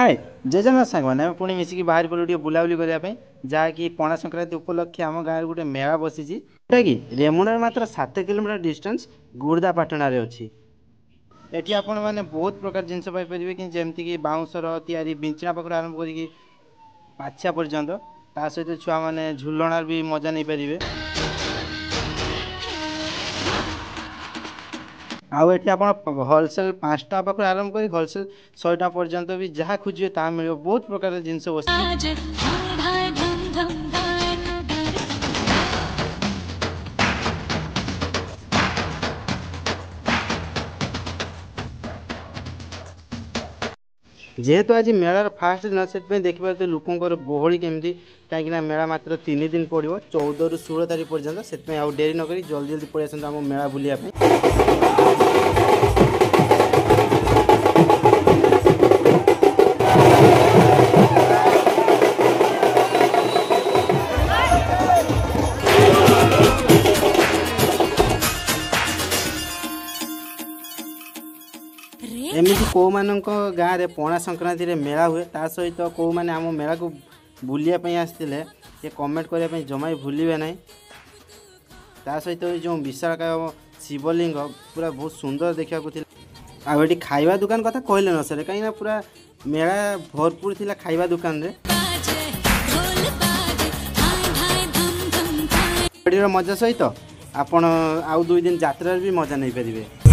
हाय जेजेना सांग मैंने पुणी मिसिकी बाहर पड़े गोटे बुलाबुली करने जहाँकि पणा संक्रांति उपलक्षे आम गाँव गोटे मेला बसी जोटा कि रेमुणा मात्र 7 किलोमीटर डिस्टेंस गुर्दा पाटणार अच्छी एटी आपण मैंने बहुत प्रकार जिनस पाइपर कि जमीक बाउंसर या बिंचना पाखर आरंभ कर पाछिया पर्यंत ता सहित छुआ मैंने झुलणार भी मजा नहीं पारे आउ एटी आप होलसेल 5 पाखु आरंभ कर होलसेल 100 पर्यंत भी जहाँ खोजे ता मिल बहुत प्रकार जिनस बस जेहेतु आज मेलार फास्ट दिन से देखिए लोकंर गहली केमती कहीं मेला मात्र 3 दिन पड़ो 14 ରୁ 16 तारीख पर्यंत से आउ डेरी नक जल्दी जल्दी पड़े आसते आम मेला बुलाया एमती कौ मान गाँव में पणा संक्रांति रे मेला हुए ता सहित कौ मैंने आम मेला को बुलायापी आसते ये कमेंट करने जमा भूलिए ना ता सहित जो विशालकाय शिवलिंग पूरा बहुत सुंदर देखा आगे खाइबा दुकान कथा कहले न सर कहीं पूरा मेला भरपूर थिला खाइबा दुकान रे मजा सहित आपण आउ 2 दिन यात्रा भी मजा नहीं पारे।